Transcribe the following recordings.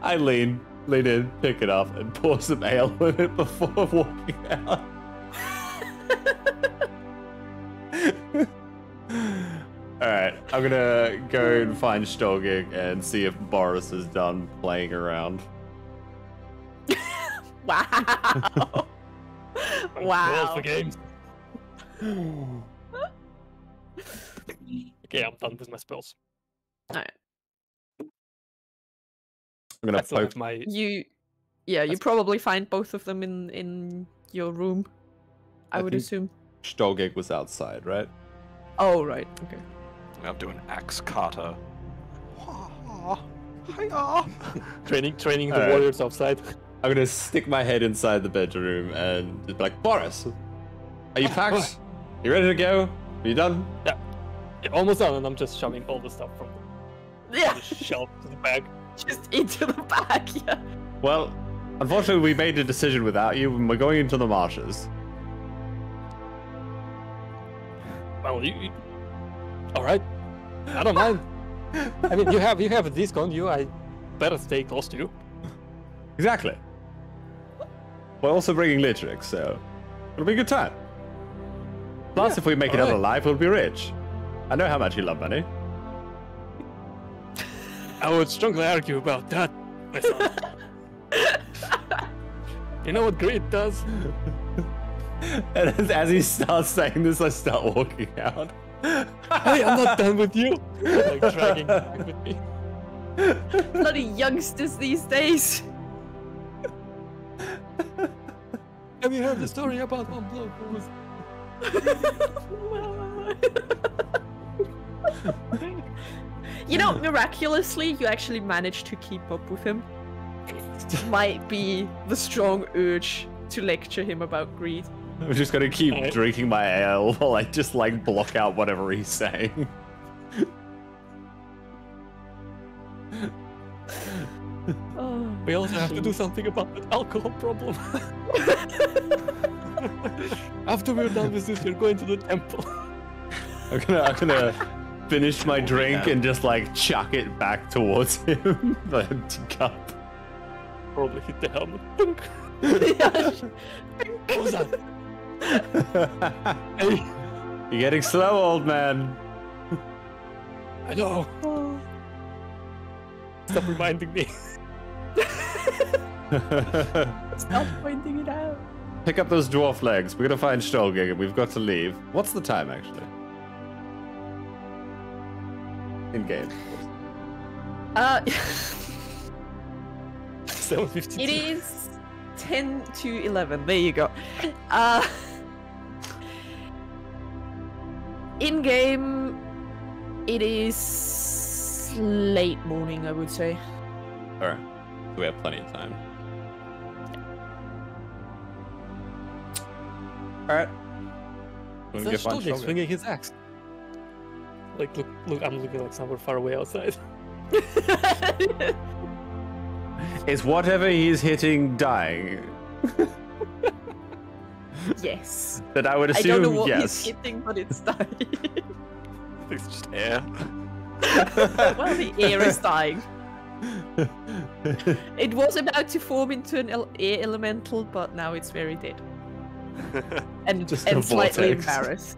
I lean in, pick it up, and pour some ale in it before walking out. Alright, I'm gonna go and find Stolgig and see if Boris is done playing around. Wow. Wow. For games. Okay, I'm done with my spells. Alright. I'm gonna That's poke like my. You probably find both of them in your room. I would think assume. Stolgig was outside, right? Oh right, okay. I'm doing axe kata. Training the Alright. warriors outside. I'm gonna stick my head inside the bedroom and just be like, Boris, are you packed? You ready to go? Are you done? Yeah, almost done, and I'm just shoving all the stuff from Yeah, the shelf to the bag. just into the bag. Yeah. Well, unfortunately, we made a decision without you, and we're going into the marshes. Well, you all right? I don't mind. I mean, you have a disc on you. I better stay close to you. Exactly. We're also bringing Litrix, so it'll be a good time. Plus, Yeah, if we make it out alive, we'll be rich. I know how much you love money. I would strongly argue about that, my son. You know what greed does? And as he starts saying this, I start walking out. Hey, I'm not done with you. Like dragging back with me. Bloody youngsters these days. Have you heard the story about one bloke who was? You know, miraculously, you actually managed to keep up with him. Might be the strong urge to lecture him about greed. I'm just gonna keep Alright. drinking my ale while I just like block out whatever he's saying. Oh, We also have to do something about that alcohol problem. After we're done with this, we're going to the temple. I'm gonna finish my drink and just like chuck it back towards him, the empty cup. Probably hit the helmet. Dunk. yeah. What was that? Hey, You're getting slow, old man. I know. Stop reminding me. Stop pointing it out. Pick up those dwarf legs. We're gonna find Stolgig and we've got to leave. What's the time actually? In game. 7:52. It is 10 to 11. There you go. In game, it is late morning, I would say. Alright. We have plenty of time. Alright. We're gonna That's go find Stolgig Stolgig. swinging his axe. Like, look, I'm looking like somewhere far away outside. Is whatever he's hitting dying? Yes. That I would I don't know assume what yes. he's hitting, but it's dying. It's just air. Well, the air is dying. It was about to form into an air elemental, but now it's very dead. And, Just a slightly vortex. embarrassed.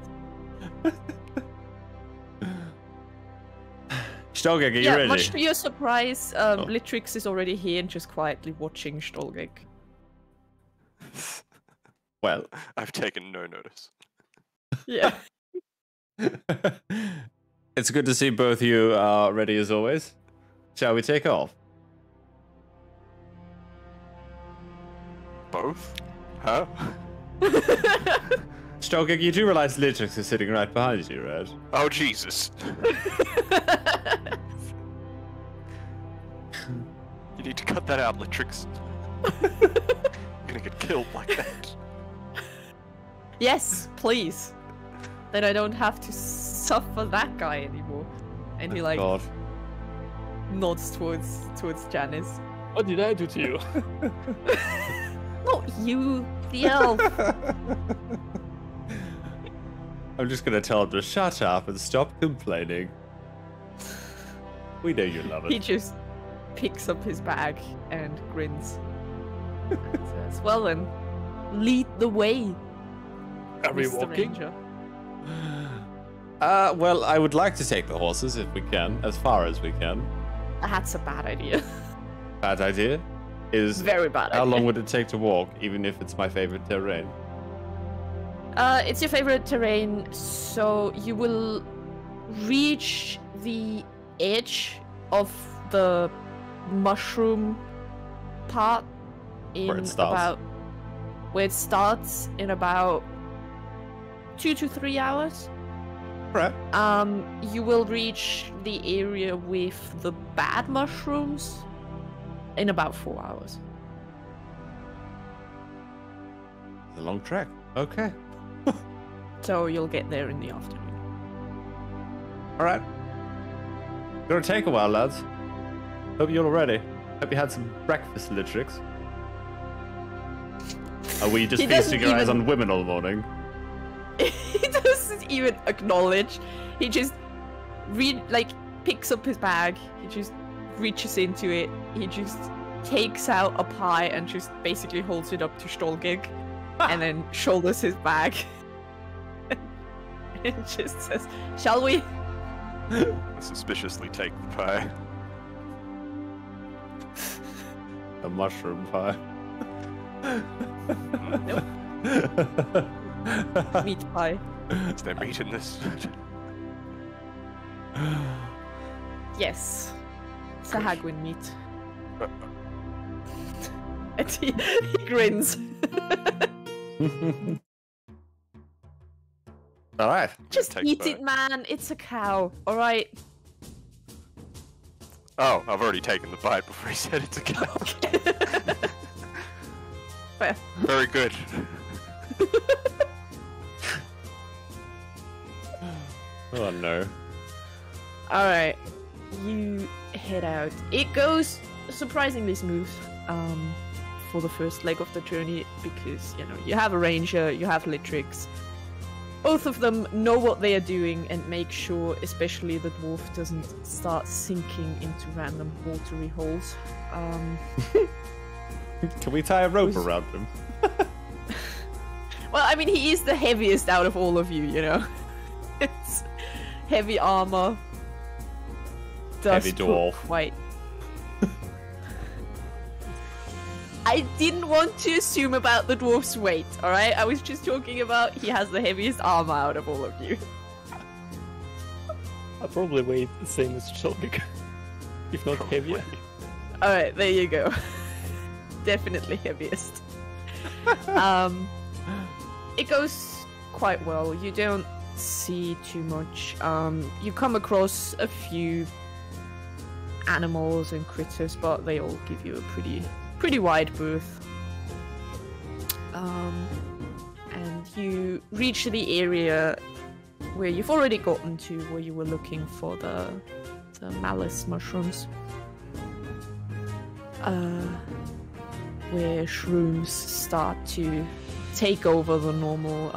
Stolgig, are you Yeah, ready? much to your surprise, Litrix is already here and just quietly watching Stolgig. Well, I've taken no notice. Yeah. it's good to see both you are ready as always. Shall we take off? Both? Huh? Stolgig, you do realize Litrix is sitting right behind you, right? Oh, Jesus. You need to cut that out, Litrix. You're gonna get killed like that. Yes, please. Then I don't have to suffer that guy anymore. And he like God. nods towards Janice. What did I do to you? Not you, the elf. I'm just gonna tell him to shut up and stop complaining. We know you love He it. just picks up his bag and grins. And says, well then, lead the way, Are we Mr. walking? Ranger. Well, I would like to take the horses if we can, as far as we can. That's a bad idea. Bad idea. Is Very bad how idea. long would it take to walk, even if it's my favorite terrain? It's your favorite terrain, so you will reach the edge of the mushroom part in Where it starts. about where it starts in about 2 to 3 hours. Right. You will reach the area with the bad mushrooms in about 4 hours. It's a long trek. Okay. So you'll get there in the afternoon. All right. Gonna take a while, lads. Hope you're all ready. Hope you had some breakfast, Litrix. Are we just He doesn't feasting your eyes even- on women all morning? He doesn't even acknowledge. He just picks up his bag. He just reaches into it. He just takes out a pie and just basically holds it up to Stolgig, and then shoulders his bag. And just says, "Shall we?" I suspiciously take the pie. A mushroom pie. Nope. Meat pie. Is there meat in this? Yes. Sahuagin meat. And he grins. All right. Just Take eat the it, man. It's a cow. All right. Oh, I've already taken the bite before he said it's a cow. Fair. Very good. Oh no. All right. You head out. It goes surprisingly smooth for the first leg of the journey because, you have a ranger, you have Litrix. Both of them know what they are doing and make sure, especially the dwarf doesn't start sinking into random watery holes. Can we tie a rope Who's- around him? Well, I mean, he is the heaviest out of all of you, It's heavy armor. Heavy dust dwarf. White. I didn't want to assume about the dwarf's weight, alright? I was just talking about he has the heaviest armor out of all of you. I probably weigh the same as Shelby, if not heavier. Alright, there you go. Definitely heaviest. It goes quite well. You don't see too much. You come across a few animals and critters, but they all give you a pretty wide berth. And you reach the area where you've already gotten to, where you were looking for the malice mushrooms. Where shrooms start to take over the normal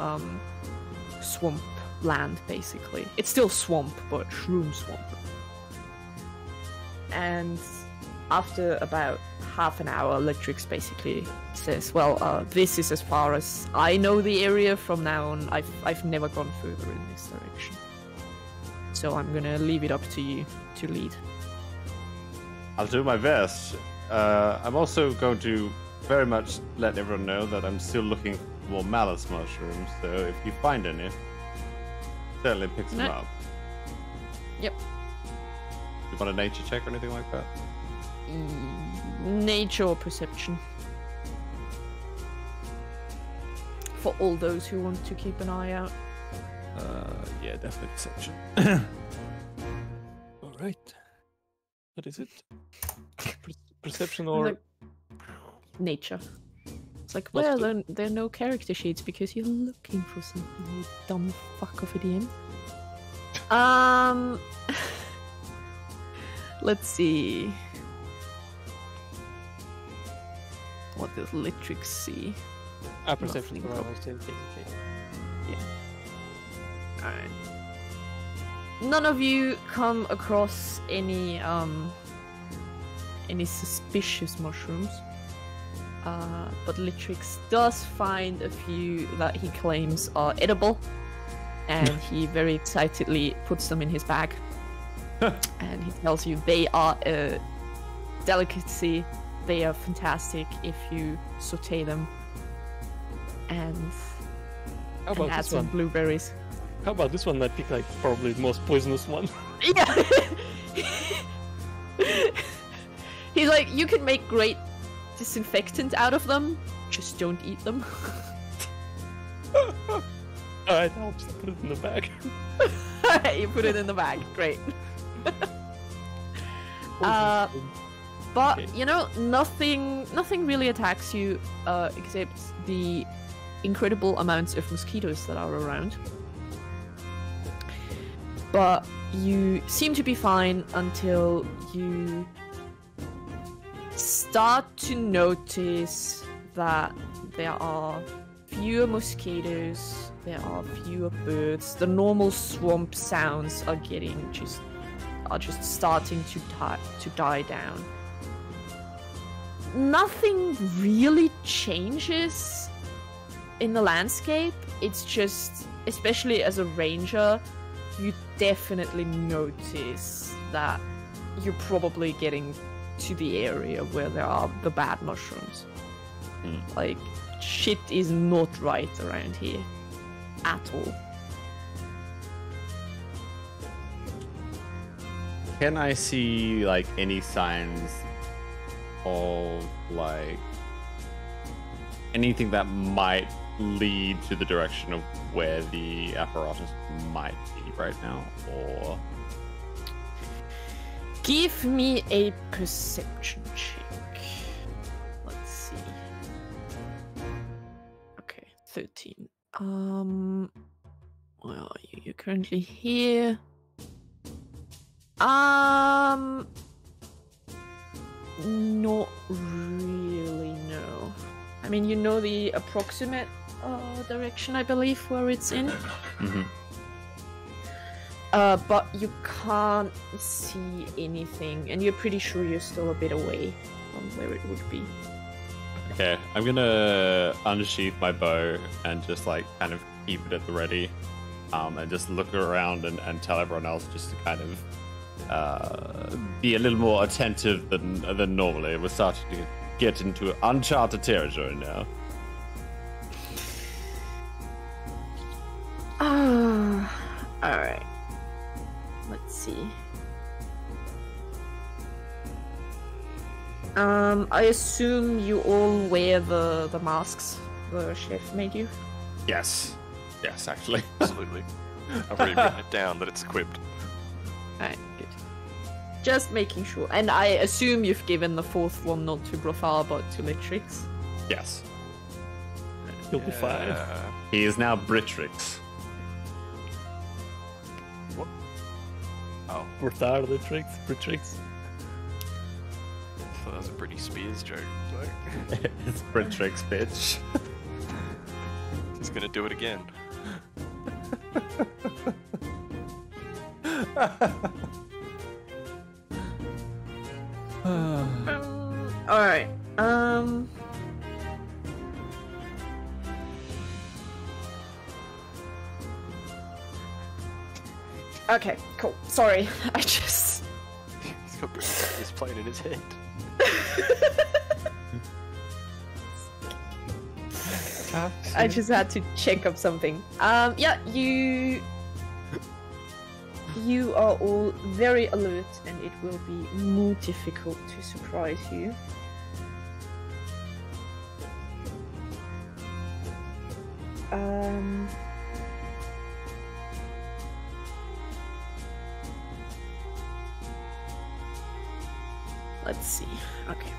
swamp land, basically. It's still swamp, but shroom swamp. And after about half an hour, Litrix basically says, well, this is as far as I know the area. From now on, I've never gone further in this direction. So I'm gonna leave it up to you to lead. I'll do my best. I'm also going to very much let everyone know that I'm still looking for more malice mushrooms, so if you find any, certainly pick them No. up. Yep. You want a nature check or anything like that? Nature or perception. For all those who want to keep an eye out. Yeah, definitely perception. All right. What is it? Perception or Like, nature. It's like, What's well, the- there are no character sheets because you're looking for something, you dumb fuck of a DM. Let's see. What does Litrix see? perception? Nothing. Or I was still thinking. Alright. none of you come across any suspicious mushrooms. But Litrix does find a few that he claims are edible, and he very excitedly puts them in his bag. And he tells you they are a delicacy. They are fantastic if you saute them and How about add this some one? blueberries. How about this one? I think like probably the most poisonous one. Yeah. He's like, you can make great disinfectant out of them, just don't eat them. Alright, I'll just put it in the bag. You put it in the bag, great. Poisonous. But Okay. you know, nothing really attacks you except the incredible amounts of mosquitoes that are around. But you seem to be fine until you start to notice that there are fewer mosquitoes, there are fewer birds. The normal swamp sounds are just starting to die down. Nothing really changes in the landscape. It's just, especially as a ranger, you definitely notice that you're probably getting to the area where there are the bad mushrooms. Like, shit is not right around here at all. Can I see like any signs of like anything that might lead to the direction of where the apparatus might be right now, or Give me a perception check. Let's see. Okay, 13. Where are you? You're currently here. Not really, no. I mean, you know the approximate direction, I believe, where it's in. But you can't see anything, and you're pretty sure you're still a bit away from where it would be. okay, I'm gonna unsheath my bow and just like kind of keep it at the ready, and just look around and tell everyone else just to kind of be a little more attentive than normally. We're starting to get into uncharted territory now. Alright. Let's see. I assume you all wear the masks the chef made you? Yes, actually. Absolutely. I've already written it down that it's equipped. Alright, good. Just making sure. And I assume you've given the fourth one not to Brothar but to Litrix. Yes, You'll be fine. he is now Britrix. What? Oh, Brothar, Litrix. I thought that was a Britney Spears joke. Like, It's Britrix, bitch. he's gonna do it again. Alright. Okay, cool. Sorry, I just... He's got Britney Spears playing in his head. I just had to check up something. Yeah, you are all very alert, and it will be more difficult to surprise you. Let's see. Okay.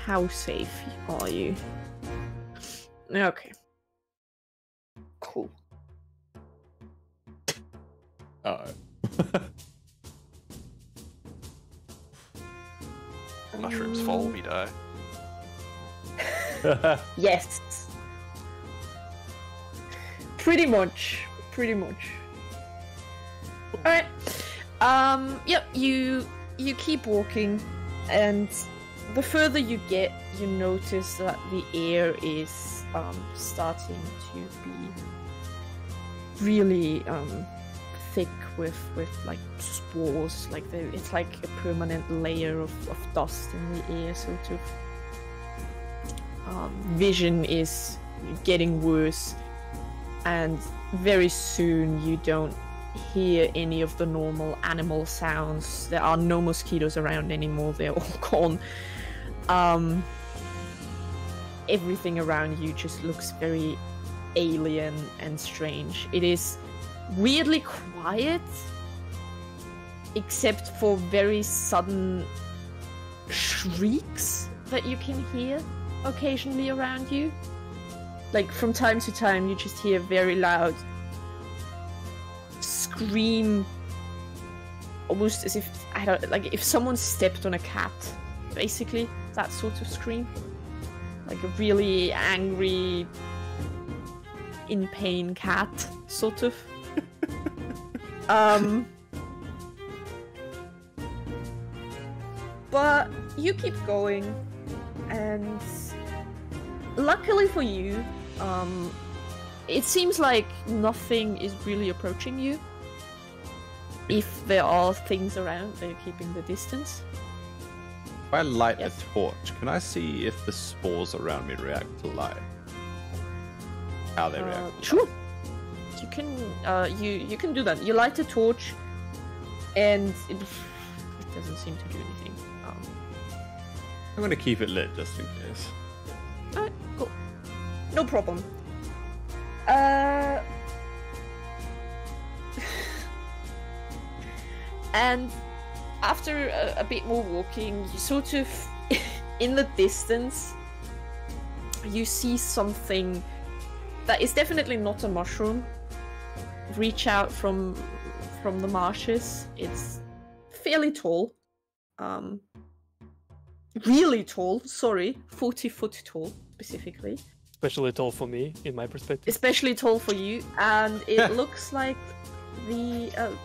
How safe are you? Okay. Cool. Uh-oh. Mushrooms fall, we die. Yes. Pretty much. Alright. Yep, you keep walking, and the further you get, you notice that the air is starting to be really thick with like spores. Like it's like a permanent layer of dust in the air, sort of. Vision is getting worse, and very soon you don't hear any of the normal animal sounds. There are no mosquitoes around anymore, they're all gone. Everything around you just looks very alien and strange. It is weirdly quiet, except for very sudden shrieks that you can hear occasionally around you. Like from time to time you just hear very loud scream, almost as if, I don't, like if someone stepped on a cat, basically that sort of scream, like a really angry, in pain cat, sort of. But you keep going, and luckily for you, it seems like nothing is really approaching you. If there are things around, they're keeping the distance. If I light Yes. a torch, can I see if the spores around me react to light? How they react to Sure. light? You can you can do that. You light a torch, and it doesn't seem to do anything. I'm gonna keep it lit just in case. Alright, cool. No problem. And after a bit more walking, you sort of, in the distance, you see something that is definitely not a mushroom reach out from the marshes. It's fairly tall. Really tall, sorry. 40-foot tall, specifically. Especially tall for me, in my perspective. Especially tall for you, and it looks like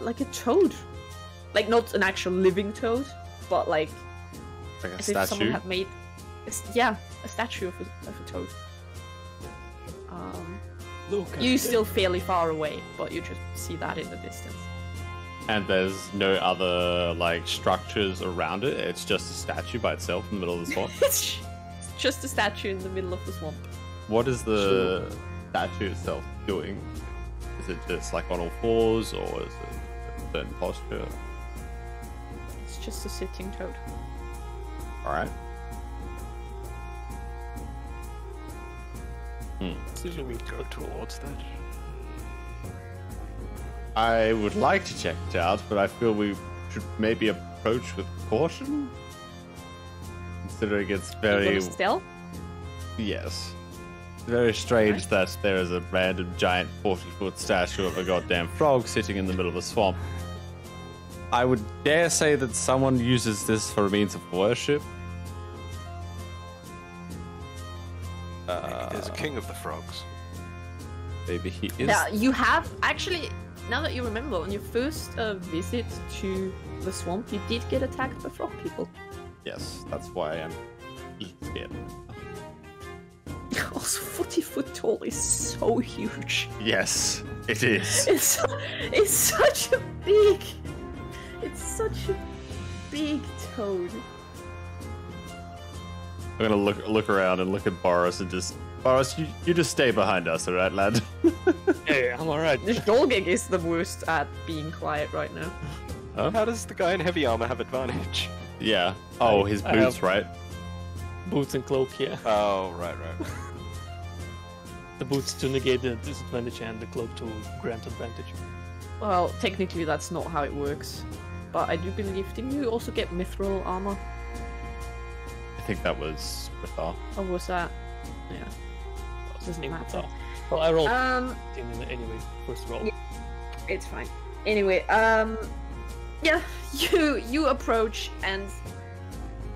like a toad. Like not an actual living toad, but like Like a as if someone statue. had made, a statue of a toad. Look at You this. still fairly far away, but you just see that in the distance. And there's no other like structures around it. It's just a statue by itself in the middle of the swamp. It's just a statue in the middle of the swamp. What is the statue itself doing? Is it just like on all fours, or is it a certain posture? It's just a sitting toad. All right. Should we go towards that? I would like to check it out, but I feel we should maybe approach with caution, considering it's very Stealth? yes, very strange that there is a random giant 40-foot statue of a goddamn frog sitting in the middle of a swamp. I would dare say that someone uses this for a means of worship. There's a king of the frogs. Maybe he is. Now, you have actually, now that you remember, on your first visit to the swamp, you did get attacked by frog people. Yes, that's why I'm scared. Also, 40-foot tall is so huge. Yes, it is. It's such a big toad. I'm gonna look around and look at Boris and just Boris, you just stay behind us, alright, lad? Hey, I'm alright. The Dolgig is the worst at being quiet right now. How does the guy in heavy armor have advantage? Yeah. Oh, his I boots, have- right? Boots and cloak, yeah. Oh, right. The boots to negate the disadvantage and the cloak to grant advantage. Well, technically that's not how it works. But I do believe, didn't you also get mithril armor? I think that was Rithar. Or was that? Yeah. Doesn't matter. Well, I rolled Um, anyway, first roll. Yeah. It's fine. Anyway, yeah, you approach and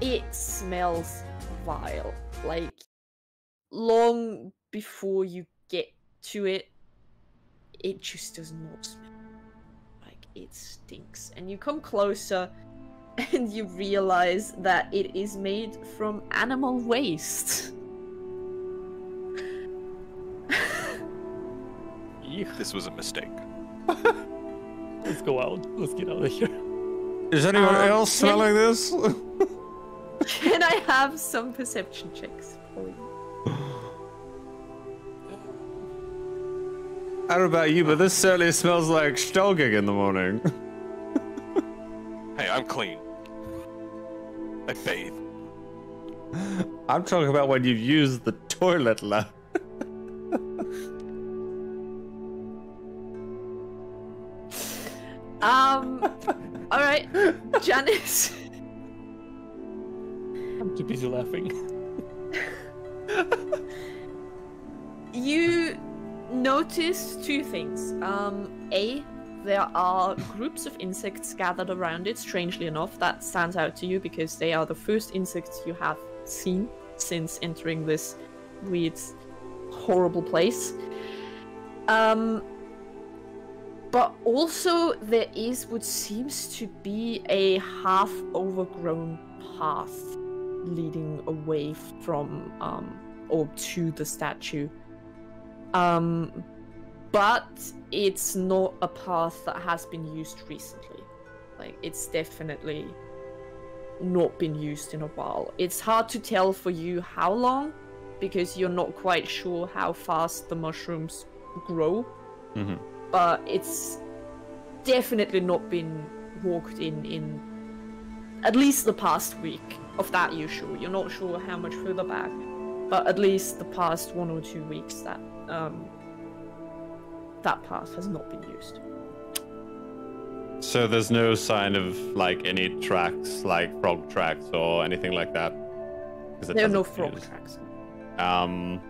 it smells vile. Like long before you get to it, it just does not smell. Like, it stinks. And you come closer, and you realize that it is made from animal waste. This was a mistake. Let's go out. Let's get out of here. Is anyone else smelling this? Can I have some perception checks, please? I don't know about you, but this certainly smells like Stelgig in the morning. Hey, I'm clean. I bathe. I'm talking about when you use the toilet lap. Alright, Janice. I'm too busy laughing. You notice two things. A, there are groups of insects gathered around it. Strangely enough, that stands out to you because they are the first insects you have seen since entering this weird, horrible place. But also there is what seems to be a half-overgrown path leading away from, or to the statue. But it's not a path that has been used recently. Like, it's definitely not been used in a while. It's hard to tell for you how long, because you're not quite sure how fast the mushrooms grow. Mm-hmm. But it's definitely not been walked in at least the past week. Of that you're sure. You're not sure how much further back, but at least the past 1 or 2 weeks that that path has not been used. So there's no sign of like any tracks, like frog tracks or anything like that? There are no frog tracks. Can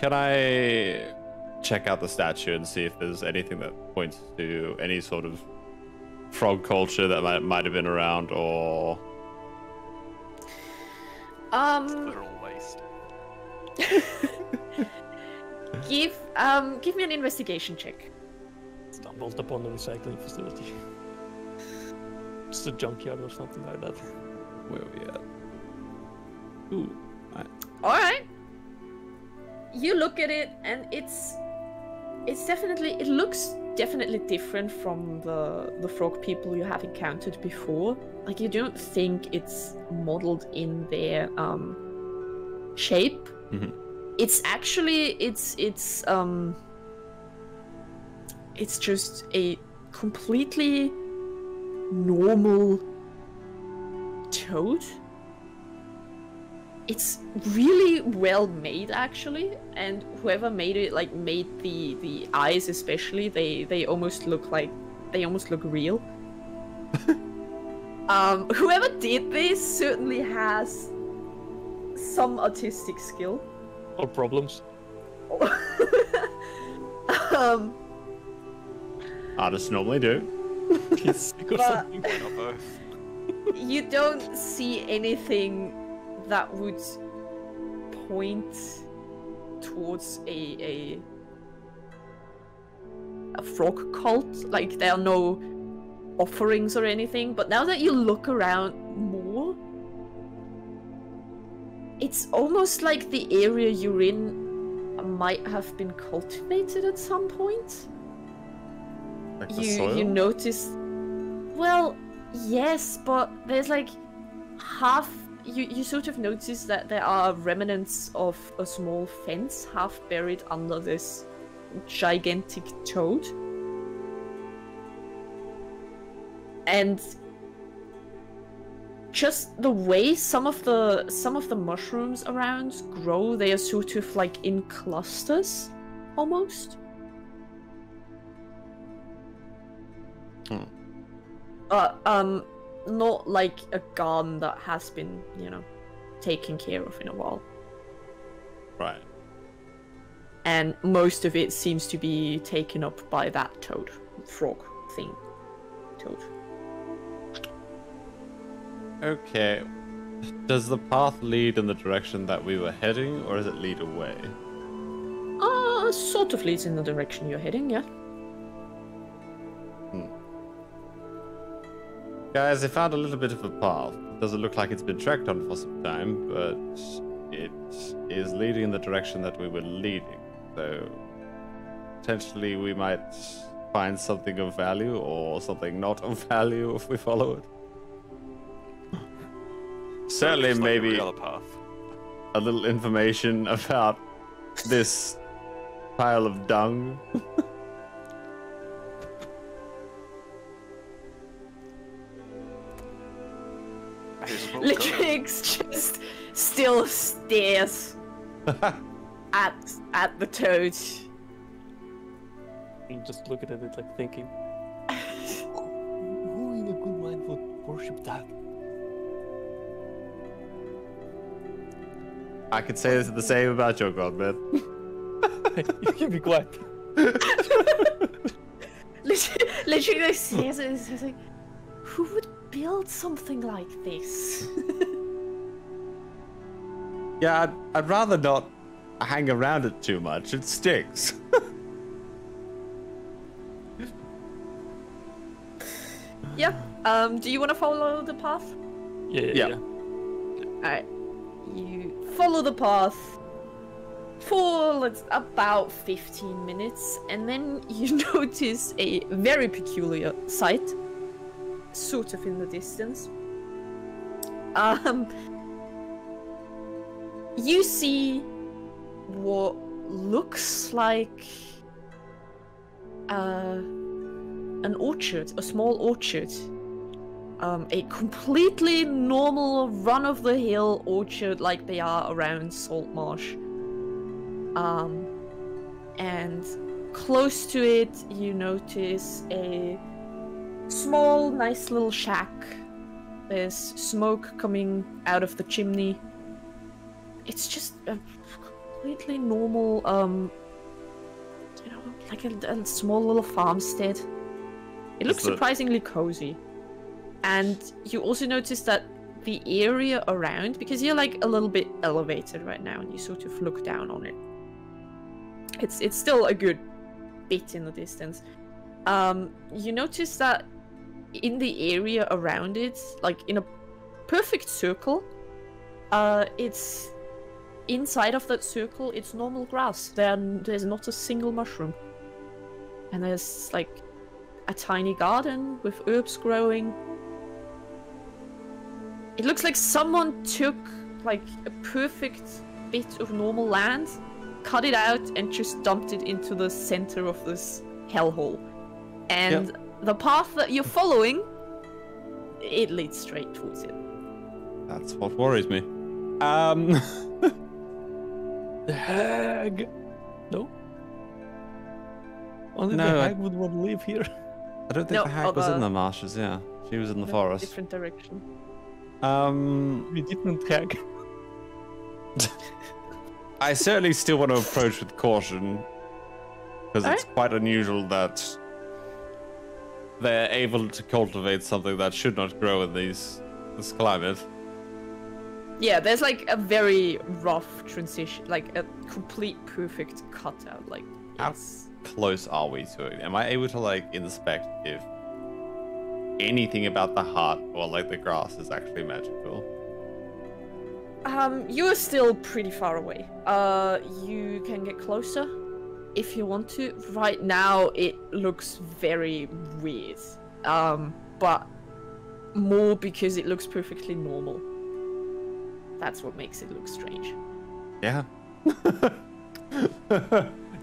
I check out the statue and see if there's anything that points to any sort of frog culture that might have been around, or Literal waste. give me an investigation check. Stumbled upon the recycling facility. Just a junkyard or something like that. where are we at? Ooh, Alright. You look at it and it's definitely, it looks definitely different from the frog people you have encountered before. Like, you don't think it's modeled in their shape. Mm-hmm. It's actually it's just a completely normal toad. It's really well made, actually, and whoever made it, like, made the eyes especially, they almost look real. Whoever did this certainly has some artistic skill. Or problems. Artists normally do. He's sick or But- something. Why not both? You don't see anything that would point towards a frog cult. Like, there are no offerings or anything, but now that you look around more, it's almost like the area you're in might have been cultivated at some point. Like the soil? You notice, well, yes, but there's like half, you sort of notice that there are remnants of a small fence half buried under this gigantic toad. And just the way some of the mushrooms around grow, they are sort of like in clusters, almost. Not like a garden that has been, taken care of in a while. Right. And most of it seems to be taken up by that toad, frog thing, toad. Okay. Does the path lead in the direction that we were heading, or does it lead away? Sort of leads in the direction you're heading, yeah. Guys, I found a little bit of a path. It doesn't look like it's been tracked on for some time, but it is leading in the direction that we were leading. So potentially we might find something of value or something not of value if we follow it. Certainly, Looks like maybe every other path. a little information about this pile of dung. May as well go. Litrix just still stares at the toad. And just looking at it like thinking, who in a good mind would worship that? I could say the same about your god, man. You can be quiet. Literally stares at it and says like, who would build something like this? Yeah, I'd rather not hang around it too much. It sticks. Yeah. Do you want to follow the path? Yeah. Alright. You follow the path for about 15 minutes, and then you notice a very peculiar sight, sort of in the distance. You see what looks like an orchard, a small orchard. A completely normal, run-of-the-hill orchard like they are around Saltmarsh. And close to it, you notice a small, nice little shack. There's smoke coming out of the chimney. It's just a completely normal, like a small little farmstead. It looks surprisingly cozy. And you also notice that the area around, because you're like a little bit elevated right now and you sort of look down on it. It's still a good bit in the distance. You notice that in the area around it, like in a perfect circle, it's inside of that circle, it's normal grass. There's not a single mushroom. And there's like a tiny garden with herbs growing. It looks like someone took like a perfect bit of normal land, cut it out, and just dumped it into the center of this hellhole. And the path that you're following, it leads straight towards it. That's what worries me. The hag. No. Only No, the hag would want to live here. I don't think the hag was in the marshes, yeah. She was in the forest. Different direction. A different hag. I certainly still want to approach with caution. Because it's quite unusual that they're able to cultivate something that should not grow in this climate. Yeah, there's like a very rough transition, like a complete perfect cutout. Like, How close are we to it? Am I able to like inspect if anything about the heart or like the grass is actually magical? You're still pretty far away. You can get closer if you want to. Right now, it looks very weird. But more because it looks perfectly normal. That's what makes it look strange. Yeah.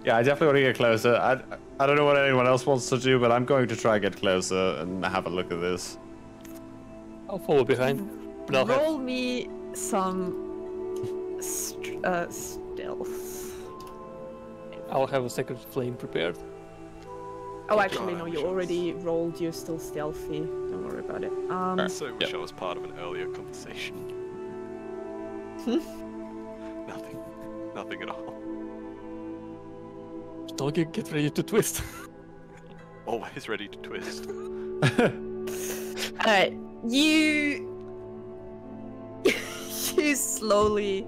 Yeah, I definitely want to get closer. I don't know what anyone else wants to do, but I'm going to try and get closer and have a look at this. I'll follow behind. But I'll Roll me some stealth. I'll have a second flame prepared. Oh, actually, God, no, I you wish I was- already rolled. You're still stealthy. Don't worry about it. Alright. So wish I was part of an earlier conversation. Nothing at all. Don't get ready to twist. Always ready to twist. Alright, you slowly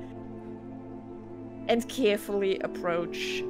and carefully approach